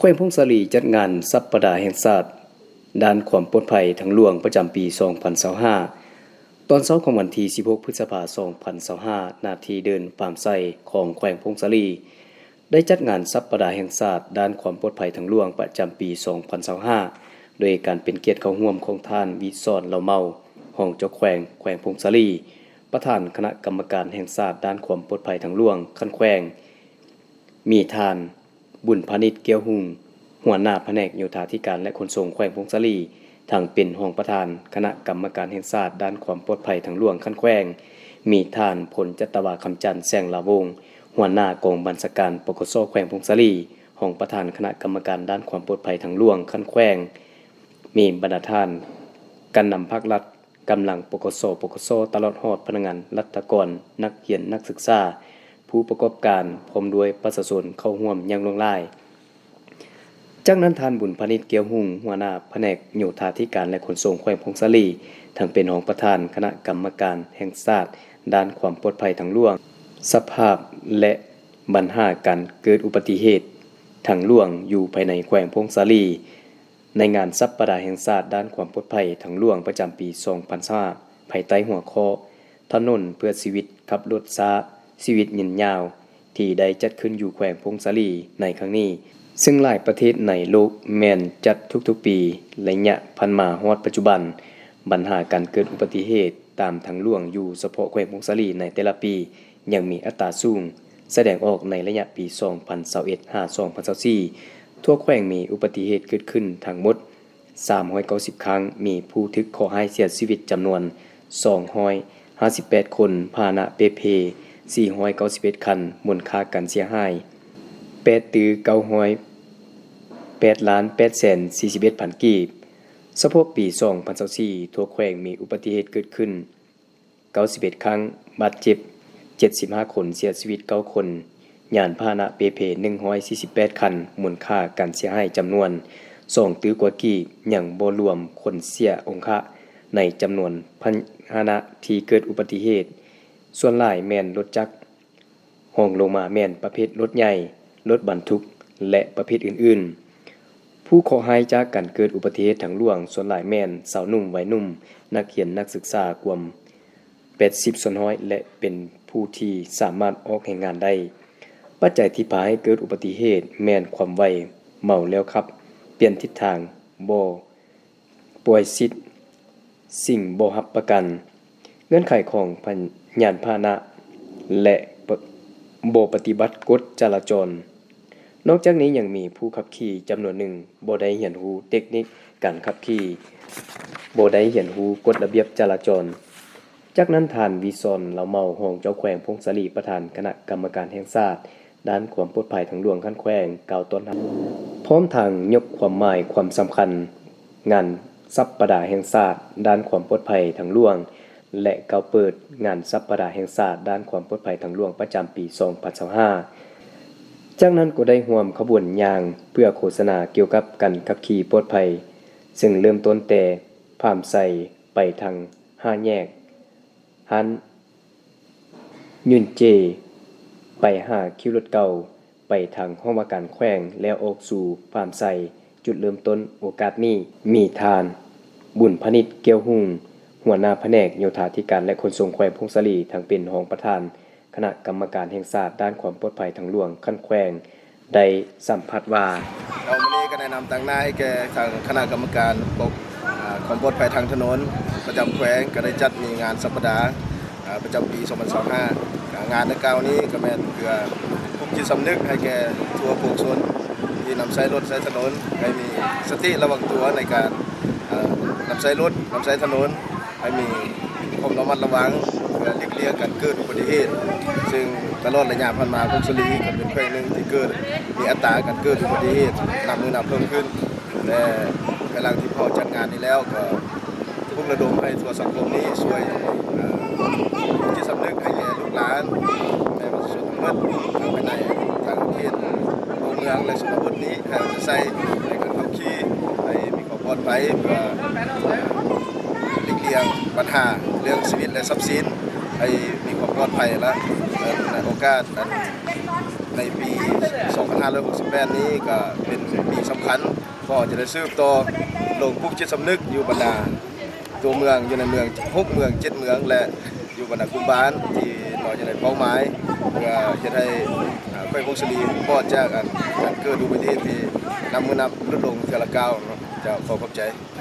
วงพงศาลีจัดงานสัปดาห์แห่งชาติด้านความปลอดภัยทางหลวงประจำปี 2025 ตอนเช้าของวันที่ 16 พฤษภาคม 2025 นาทีเดินฟาร์มไซของแขวงพงศาลีได้จัดงานสัปดาห์แห่งชาติด้านความปลอดภัยทางหลวงประจำปี 2025 โดยการเป็นเกียรติเข้าร่วมของท่านวิศรเหล่าเมาห้องเจ้าแขวงพงศาลีประธานคณะกรรมการแห่งชาติด้านความปลอดภัยทางหลวงคันแขวงมีท่านบุญพาณิชย์เกียวหุงหัวหน้าแผนกโยธาธิการและขนส่งแขวงพงศาลีทั้งเป็นรองประธานคณะกรรมการแห่งชาติด้านความปลอดภัยทางหลวงคันแขวงมีท่านพลจัตวาคำจันทร์แสงลาวงศ์หัวหน้ากองบัญชาการปกสแขวงพงศาลีรองประธานคณะกรรมการด้านความปลอดภัยทางหลวงคันแขวงมีบรรดาท่านการนำภาครัฐกำลังปกสตลอดฮอดพนักงานรัฐกรนักเรียนนักศึกษาผู้ประกอบการพร้อมด้วยประชาชนเข้าร่วมอย่างล้นหลายจากนั้นท่านบุญพาณิชย์เกียวหุงหัวหน้าแผนกโยธาธิการและขนส่งแขวงพงศาลีทั้งเป็นรองประธานคณะกรรมการแห่งชาติด้านความปลอดภัยทางหลวงสภาพและปัญหาการเกิดอุบัติเหตุทางหลวงอยู่ภายในแขวงพงศาลีในงานสัปดาห์แห่งชาติด้านความปลอดภัยทางหลวงประจำปี 2025 ภายใต้หัวข้อถนนเพื่อชีวิตขับรถช้าชีวิตยืนยาวที่ได้จัดขึ้นอยู่แขวงพงศาลีในครั้งนี้ซึ่งหลายประเทศในโลกแม่นจัดทุกๆปีระยะพันมาฮอดปัจจุบันปัญหาการเกิดอุบัติเหตุตามทางหลวงอยู่เฉพาะแขวงพงศาลีในแต่ละปียังมีอัตราสูงแสดงออกในระยะปี 2021-2024 ทั่วแขวงมีอุบัติเหตุเกิดขึ้นทั้งหมด390 ครั้งมีผู้ถึกขอให้เสียชีวิตจำนวน258 คนพาหนะเปเพ491 คันมูลค่าการเสียหาย8,841,041 กีบเฉพาะปี 2024 ทั่วแขวงมีอุบัติเหตุเกิดขึ้น91 ครั้งบาดเจ็บ75 คนเสียชีวิต9 คนยานพาหนะเปเพ148 คันมูลค่าการเสียหายจำนวน2ตื้อกว่ากีบยังบ่รวมคนเสียองค์ในจำนวนพาหนะที่เกิดอุบัติเหตุส่วนหลายแม่นรถจักรห้องลงมาแม่นประเภทรถใหญ่รถบรรทุกและประเภทอื่นๆผู้ขอให้จากการเกิดอุบัติเหตุทางหลวงส่วนหลายแม่นสาวหนุ่มวัยหนุ่มนักเรียนนักศึกษากว่า80ส่วนน้อยและเป็นผู้ที่สามารถออกแห่งงานได้ปัจจัยที่พาให้เกิดอุบัติเหตุแม่นความไวเมาแล้วครับเปลี่ยนทิศทางบ่ป่วยสิทธิ์สิ่งบ่รับประกันเงื่อนไขของยานพาหนะและบ่ปฏิบัติกฎจราจรนอกจากนี้ยังมีผู้ขับขี่จำนวนหนึ่งบ่ได้เรียนรู้เทคนิคการขับขี่บ่ได้เรียนรู้กฎระเบียบจราจรจากนั้นท่านวิศรเหล่าเมาห้องเจ้าแขวงพงศาลีประธานคณะกรรมการแห่งชาติด้านความปลอดภัยทางหลวงคันแขวงกล่าวต้อนรับพร้อมทางยกความหมายความสำคัญงานสัปดาห์แห่งชาติด้านความปลอดภัยทางหลวงและกล่าวเปิดงานสัปดาห์แห่งชาติด้านความปลอดภัยทางหลวงประจำปี 2025 จากนั้นก็ได้ร่วมขบวนยางเพื่อโฆษณาเกี่ยวกับการขับขี่ปลอดภัยซึ่งเริ่มต้นแต่พามไซไปทาง5แยกฮันยุนเจไป5คิวรถเก่าไปทางห้องว่าการแขวงแล้วออกสู่พามไซจุดเริ่มต้นโอกาสนี้มีทานบุญพนิชเกียวหุงหัวหน้าแผนกโยธาธิการและขนส่งแขวงพงศาลีทั้งเป็นรองประธานคณะกรรมการแห่งชาติด้านความปลอดภัยทางหลวงคันแขวงได้สัมภาษณ์ว่าวันนี้ก็แนะนำต่างหน้าให้แก่ทางคณะกรรมการความปลอดภัยทางถนนประจำแขวงก็ได้จัดมีงานสัปดาห์ประจำปี 2025 งานในคราวนี้ก็แม่นเพื่อปลุกจิตสำนึกให้แก่ทั่วปวงชนที่นำใช้รถใช้ถนนให้มีสติระวังตัวในการนำใช้รถนำใช้ถนนให้มีความระมัดระวังเพื่อหลีกเลี่ยงการเกิดอุบัติเหตุซึ่งตลอดระยะผ่านมาพงศาลีก็เป็นแขวงหนึ่งที่เกิดมีอัตราการเกิดอุบัติเหตุนำเพิ่มขึ้นและกำลังที่พอจัดงานนี้แล้วก็พวกระดมให้ทั่วสังคมนี้ช่วยที่สำนึกให้แก่ลูกหลานในประชาชนทั้งหมดทั้งภายในทางเขตโรงเมืองและชนบทนี้ให้จะใช้ในการขับขี่ให้มีความปลอดภัยเพื่อหลีกเลี่ยงปัญหาเรื่องชีวิตและทรัพย์สินให้มีความปลอดภัยและ ในโอกาสในปี2568นี้ก็เป็นปีสำคัญก็จะได้สืบต่อลงปลุกจิตสำนึกอยู่บรรดาตัวเมืองอยู่ในเมือง6เมือง7เมืองและอยู่บรรดากลุ่มบ้านที่เราจะได้เป้าหมายเพื่อจะได้ค่อยพงศรีปลอดจากการเกิดอุบัติเหตุที่นำมือนับลดลงเทื่อละก้าวเนาะจะขอขอบใจ